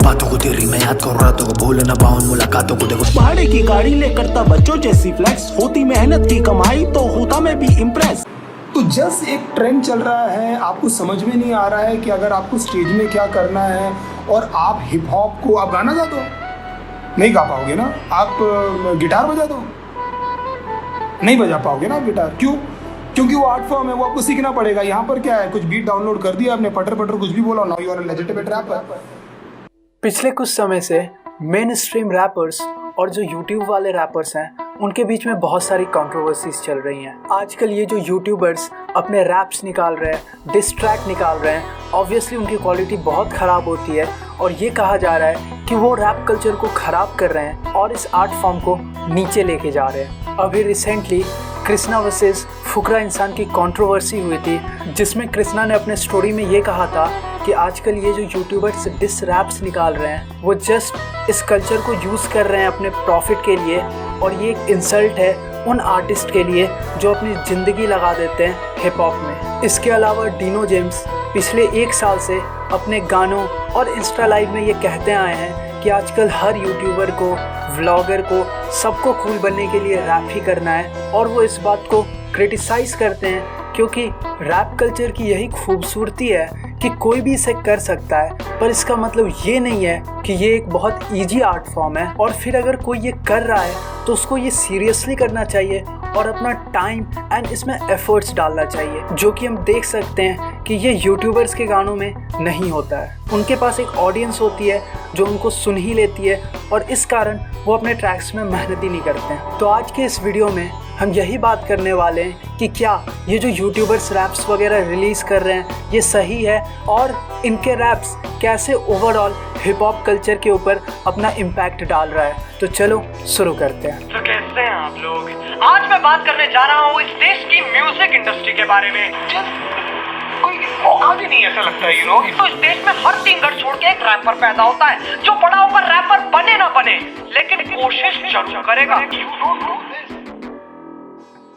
बातों को तेरी मैं याद कर रातों को भूल ना पाऊं मुलाकातों को देखो। भाड़े की गाड़ी ले करता बच्चों जैसी फ्लेक्स, होती मेहनत की कमाई तो होता मैं भी इम्प्रेस। तो जस्ट एक ट्रेंड चल रहा है, आपको समझ में नहीं आ रहा है कि अगर आपको स्टेज में क्या करना है और आप हिप हॉप को आप गाना गा दो, नहीं गा पाओगे ना। आप गिटार बजा दो, नहीं बजा पाओगे ना आप गिटार। क्यों? क्योंकि वो आर्ट फॉर्म है, वो आपको सीखना पड़ेगा। यहाँ पर क्या है, कुछ बीट डाउनलोड कर दिया आपने, पटर पटर कुछ भी बोला, now you are a legitimate rapper. पिछले कुछ समय से मेन स्ट्रीम रैपर्स और जो यूट्यूब वाले रैपर्स हैं उनके बीच में बहुत सारी कंट्रोवर्सीज चल रही हैं। आजकल ये जो यूट्यूबर्स अपने रैप्स निकाल रहे हैं, डिस ट्रैक निकाल रहे हैं, ऑब्वियसली उनकी क्वालिटी बहुत ख़राब होती है और ये कहा जा रहा है कि वो रैप कल्चर को ख़राब कर रहे हैं और इस आर्ट फॉर्म को नीचे लेके जा रहे हैं। अभी रिसेंटली कृष्णा वर्सेस फुकरा इंसान की कंट्रोवर्सी हुई थी, जिसमें कृष्णा ने अपने स्टोरी में ये कहा था कि आजकल ये जो यूट्यूबर्स डिस रैप्स निकाल रहे हैं वो जस्ट इस कल्चर को यूज़ कर रहे हैं अपने प्रॉफिट के लिए और ये एक इंसल्ट है उन आर्टिस्ट के लिए जो अपनी ज़िंदगी लगा देते हैं हिप हॉप में। इसके अलावा डीनो जेम्स पिछले 1 साल से अपने गानों और इंस्टा लाइव में ये कहते आए हैं कि आजकल हर यूट्यूबर को, व्लॉगर को, सबको कूल बनने के लिए रैप ही करना है और वो इस बात को क्रिटिसाइज़ करते हैं क्योंकि रैप कल्चर की यही खूबसूरती है कि कोई भी इसे कर सकता है, पर इसका मतलब ये नहीं है कि ये एक बहुत इजी आर्ट फॉर्म है और फिर अगर कोई ये कर रहा है तो उसको ये सीरियसली करना चाहिए और अपना टाइम एंड इसमें एफर्ट्स डालना चाहिए, जो कि हम देख सकते हैं कि ये यूट्यूबर्स के गानों में नहीं होता है। उनके पास एक ऑडियंस होती है जो उनको सुन ही लेती है और इस कारण वो अपने ट्रैक्स में मेहनत ही नहीं करते हैं। तो आज के इस वीडियो में हम यही बात करने वाले हैं कि क्या ये जो यूट्यूबर्स रैप्स वगैरह रिलीज़ कर रहे हैं ये सही है और इनके रैप्स कैसे ओवरऑल हिप हॉप कल्चर के ऊपर अपना इम्पैक्ट डाल रहा है। तो चलो शुरू करते हैं। तो कैसे हैं आप लोग? आज मैं बात करने जा रहा हूँ इस देश की म्यूजिक इंडस्ट्री के बारे में। कोई औकात ही नहीं ऐसा लगता है, तो इस देश में हर सिंगर छोड़ के एक रैपर पैदा होता है जो बड़ा होकर रैपर बने ना बने लेकिन कोशिश जरूर करेगा।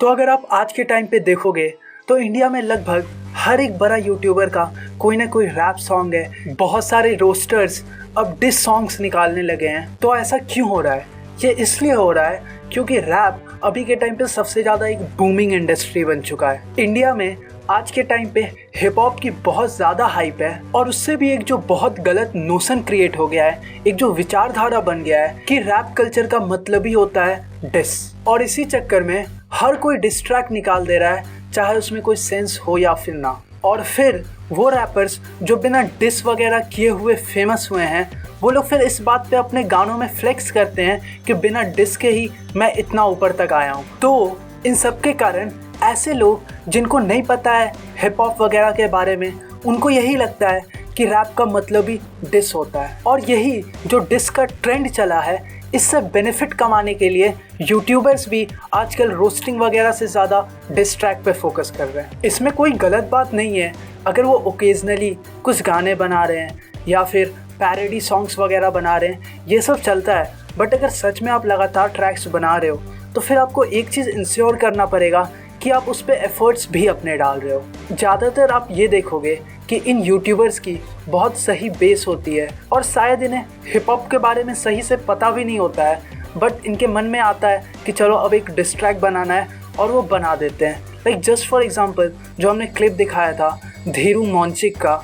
तो अगर आप आज के टाइम पे देखोगे तो इंडिया में लगभग हर एक बड़ा यूट्यूबर का कोई ना कोई रैप सॉन्ग है। बहुत सारे रोस्टर्स अब डिस सॉन्ग्स निकालने लगे हैं। तो ऐसा क्यों हो रहा है? ये इसलिए हो रहा है क्योंकि रैप अभी के टाइम पे सबसे ज़्यादा एक बूमिंग इंडस्ट्री बन चुका है। इंडिया में आज के टाइम पे हिप हॉप की बहुत ज़्यादा हाइप है और उससे भी एक जो बहुत गलत नोशन क्रिएट हो गया है, एक जो विचारधारा बन गया है कि रैप कल्चर का मतलब ही होता है डिस। और इसी चक्कर में हर कोई डिस ट्रैक निकाल दे रहा है, चाहे उसमें कोई सेंस हो या फिर ना। और फिर वो रैपर्स जो बिना डिस वगैरह किए हुए फेमस हुए हैं वो लोग फिर इस बात पे अपने गानों में फ्लेक्स करते हैं कि बिना डिस के ही मैं इतना ऊपर तक आया हूँ। तो इन सब के कारण ऐसे लोग जिनको नहीं पता है हिप हॉप वगैरह के बारे में, उनको यही लगता है कि रैप का मतलब ही डिस होता है। और यही जो डिस का ट्रेंड चला है, इससे बेनिफिट कमाने के लिए यूट्यूबर्स भी आजकल रोस्टिंग वगैरह से ज़्यादा डिस ट्रैक पे फोकस कर रहे हैं। इसमें कोई गलत बात नहीं है अगर वो ओकेजनली कुछ गाने बना रहे हैं या फिर पैरोडी सॉन्ग्स वगैरह बना रहे हैं, ये सब चलता है। बट अगर सच में आप लगातार ट्रैक्स बना रहे हो तो फिर आपको एक चीज़ इंश्योर करना पड़ेगा कि आप उस पर एफर्ट्स भी अपने डाल रहे हो। ज़्यादातर आप ये देखोगे कि इन यूट्यूबर्स की बहुत सही बेस होती है और शायद इन्हें हिप हॉप के बारे में सही से पता भी नहीं होता है, बट इनके मन में आता है कि चलो अब एक डिस ट्रैक बनाना है और वो बना देते हैं। लाइक जस्ट फॉर एग्जांपल जो हमने क्लिप दिखाया था धीरू मॉन्चिक का,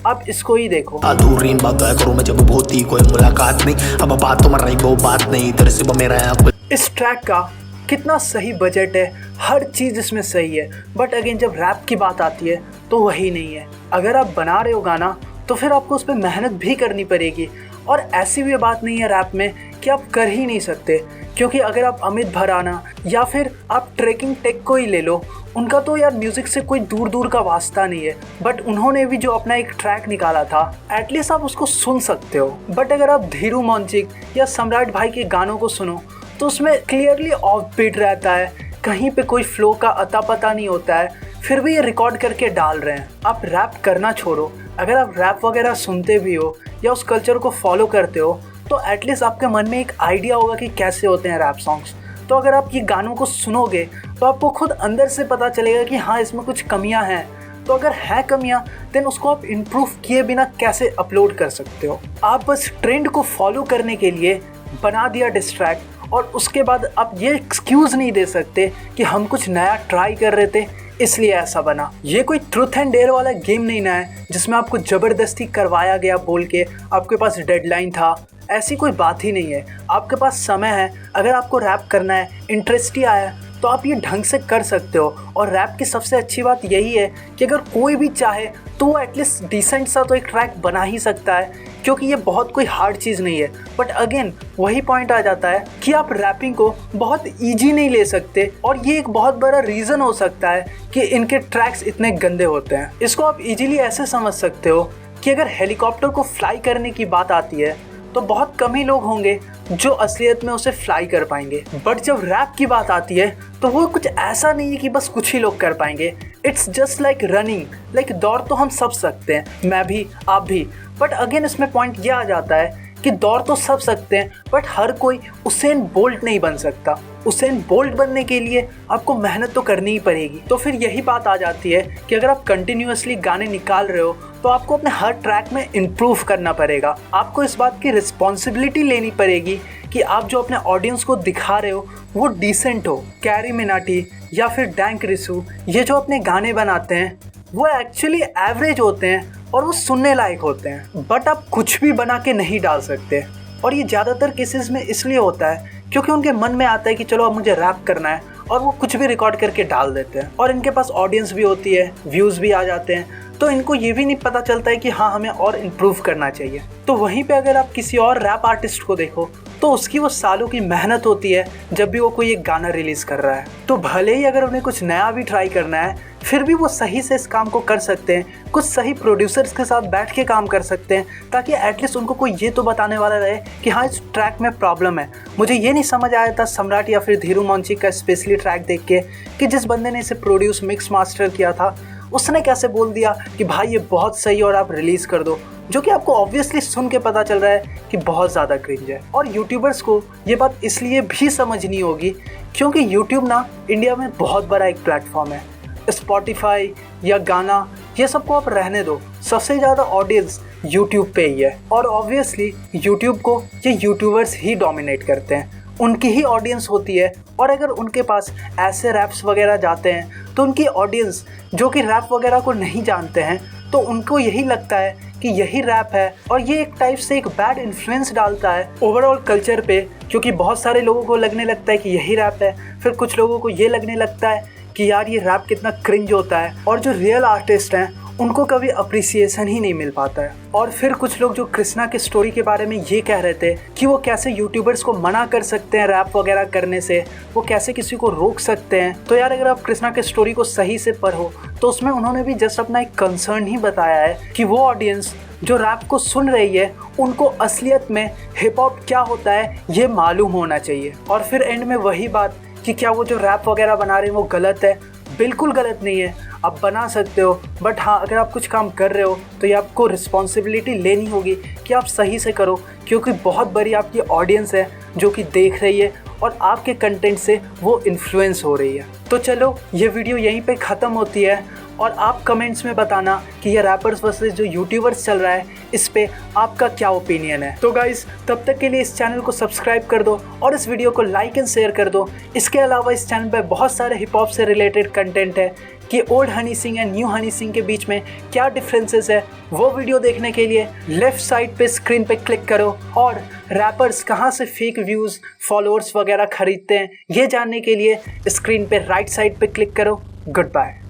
अब इसको ही देखो। अधूरी बात करूं मैं जब होती कोई मुलाकात नहीं, अब बात तो मर रही वो बात नहीं तेरे से मेरा। इस ट्रैक का कितना सही बजट है, हर चीज़ इसमें सही है, बट अगेन जब रैप की बात आती है तो वही नहीं है। अगर आप बना रहे हो गाना तो फिर आपको उस पर मेहनत भी करनी पड़ेगी। और ऐसी भी बात नहीं है रैप में कि आप कर ही नहीं सकते, क्योंकि अगर आप अमित भराना या फिर आप ट्रैकिंग टेक को ही ले लो, उनका तो यार म्यूज़िक से कोई दूर दूर का वास्ता नहीं है, बट उन्होंने भी जो अपना एक ट्रैक निकाला था एटलीस्ट आप उसको सुन सकते हो। बट अगर आप धीरू मॉन्चिक या सम्राट भाई के गानों को सुनो तो उसमें क्लियरली ऑफ बीट रहता है, कहीं पे कोई फ्लो का अता पता नहीं होता है, फिर भी ये रिकॉर्ड करके डाल रहे हैं। आप रैप करना छोड़ो, अगर आप रैप वगैरह सुनते भी हो या उस कल्चर को फॉलो करते हो तो एटलीस्ट आपके मन में एक आइडिया होगा कि कैसे होते हैं रैप सॉन्ग्स। तो अगर आप ये गानों को सुनोगे तो आपको खुद अंदर से पता चलेगा कि हाँ इसमें कुछ कमियां हैं, तो अगर है कमियां देन उसको आप इम्प्रूव किए बिना कैसे अपलोड कर सकते हो। आप बस ट्रेंड को फॉलो करने के लिए बना दिया डिस्ट्रैक्ट, और उसके बाद आप ये एक्सक्यूज़ नहीं दे सकते कि हम कुछ नया ट्राई कर रहे थे इसलिए ऐसा बना। ये कोई ट्रूथ एंड डेयर वाला गेम नहीं ना है जिसमें आपको ज़बरदस्ती करवाया गया बोल के आपके पास डेडलाइन था, ऐसी कोई बात ही नहीं है। आपके पास समय है, अगर आपको रैप करना है, इंटरेस्ट ही आया तो आप ये ढंग से कर सकते हो। और रैप की सबसे अच्छी बात यही है कि अगर कोई भी चाहे तो वो एटलीस्ट डिसेंट सा तो एक ट्रैक बना ही सकता है, क्योंकि ये बहुत कोई हार्ड चीज़ नहीं है। बट अगेन वही पॉइंट आ जाता है कि आप रैपिंग को बहुत ईजी नहीं ले सकते, और ये एक बहुत बड़ा रीज़न हो सकता है कि इनके ट्रैक्स इतने गंदे होते हैं। इसको आप इजीली ऐसे समझ सकते हो कि अगर हेलीकॉप्टर को फ्लाई करने की बात आती है तो बहुत कम ही लोग होंगे जो असलियत में उसे फ्लाई कर पाएंगे, बट जब रैप की बात आती है तो वो कुछ ऐसा नहीं है कि बस कुछ ही लोग कर पाएंगे। It's just like running, like दौड़ तो हम सब सकते हैं, मैं भी, आप भी। बट अगेन इसमें पॉइंट ये आ जाता है कि दौड़ तो सब सकते हैं, बट हर कोई उसेन बोल्ट नहीं बन सकता। उसेन बोल्ट बनने के लिए आपको मेहनत तो करनी ही पड़ेगी। तो फिर यही बात आ जाती है कि अगर आप कंटिन्यूअसली गाने निकाल रहे हो तो आपको अपने हर ट्रैक में इम्प्रूव करना पड़ेगा। आपको इस बात की रिस्पॉन्सिबिलिटी लेनी पड़ेगी कि आप जो अपने ऑडियंस को दिखा रहे हो वो डिसेंट हो। कैरी मिनाटी या फिर डैंक रिसू, ये जो अपने गाने बनाते हैं वो एक्चुअली एवरेज होते हैं और वो सुनने लायक होते हैं, बट आप कुछ भी बना के नहीं डाल सकते। और ये ज़्यादातर केसेस में इसलिए होता है क्योंकि उनके मन में आता है कि चलो अब मुझे रैप करना है, और वो कुछ भी रिकॉर्ड करके डाल देते हैं। और इनके पास ऑडियंस भी होती है, व्यूज़ भी आ जाते हैं, तो इनको ये भी नहीं पता चलता है कि हाँ हमें और इम्प्रूव करना चाहिए। तो वहीं पे अगर आप किसी और रैप आर्टिस्ट को देखो तो उसकी वो सालों की मेहनत होती है जब भी वो कोई एक गाना रिलीज़ कर रहा है। तो भले ही अगर उन्हें कुछ नया भी ट्राई करना है फिर भी वो सही से इस काम को कर सकते हैं, कुछ सही प्रोड्यूसर्स के साथ बैठ के काम कर सकते हैं, ताकि एटलीस्ट उनको कोई ये तो बताने वाला रहे कि हाँ इस ट्रैक में प्रॉब्लम है। मुझे ये नहीं समझ आया था सम्राट या फिर धीरू मौंची का स्पेशली ट्रैक देख के कि जिस बंदे ने इसे प्रोड्यूस मिक्स मास्टर किया था उसने कैसे बोल दिया कि भाई ये बहुत सही है और आप रिलीज़ कर दो, जो कि आपको ऑब्वियसली सुन के पता चल रहा है कि बहुत ज़्यादा क्रिंज है। और यूट्यूबर्स को ये बात इसलिए भी समझनी होगी क्योंकि यूट्यूब ना इंडिया में बहुत बड़ा एक प्लेटफॉर्म है। स्पॉटिफाई या गाना ये सबको आप रहने दो, सबसे ज़्यादा ऑडियंस यूट्यूब पे ही है, और ऑब्वियसली यूट्यूब को ये यूट्यूबर्स ही डोमिनेट करते हैं, उनकी ही ऑडियंस होती है। और अगर उनके पास ऐसे रैप्स वगैरह जाते हैं तो उनकी ऑडियंस जो कि रैप वगैरह को नहीं जानते हैं तो उनको यही लगता है कि यही रैप है, और ये एक टाइप से एक बैड इन्फ्लुएंस डालता है ओवरऑल कल्चर पे, क्योंकि बहुत सारे लोगों को लगने लगता है कि यही रैप है, फिर कुछ लोगों को ये लगने लगता है कि यार ये रैप कितना क्रिंज होता है, और जो रियल आर्टिस्ट हैं उनको कभी अप्रिसिएशन ही नहीं मिल पाता है। और फिर कुछ लोग जो कृष्णा की स्टोरी के बारे में ये कह रहे थे कि वो कैसे यूट्यूबर्स को मना कर सकते हैं रैप वगैरह करने से, वो कैसे किसी को रोक सकते हैं, तो यार अगर आप कृष्णा की स्टोरी को सही से पढ़ो तो उसमें उन्होंने भी जस्ट अपना एक कंसर्न ही बताया है कि वो ऑडियंस जो रैप को सुन रही है उनको असलियत में हिप हॉप क्या होता है ये मालूम होना चाहिए। और फिर एंड में वही बात कि क्या वो जो रैप वगैरह बना रहे हैं वो गलत है? बिल्कुल गलत नहीं है, आप बना सकते हो, बट हाँ अगर आप कुछ काम कर रहे हो तो ये आपको रिस्पॉन्सिबिलिटी लेनी होगी कि आप सही से करो, क्योंकि बहुत बड़ी आपकी ऑडियंस है जो कि देख रही है और आपके कंटेंट से वो इन्फ्लुएंस हो रही है। तो चलो ये वीडियो यहीं पे ख़त्म होती है, और आप कमेंट्स में बताना कि ये रैपर्स वर्सेस जो यूट्यूबर्स चल रहा है इस पे आपका क्या ओपिनियन है। तो गाइज़ तब तक के लिए इस चैनल को सब्सक्राइब कर दो और इस वीडियो को लाइक एंड शेयर कर दो। इसके अलावा इस चैनल पे बहुत सारे हिप हॉप से रिलेटेड कंटेंट है कि old Honey Singh and new Honey Singh के बीच में क्या डिफरेंसेस है, वो वीडियो देखने के लिए लेफ्ट साइड पे स्क्रीन पे क्लिक करो, और रैपर्स कहाँ से फेक व्यूज़ फॉलोअर्स वगैरह खरीदते हैं ये जानने के लिए स्क्रीन पे राइट साइड पे क्लिक करो। Good bye.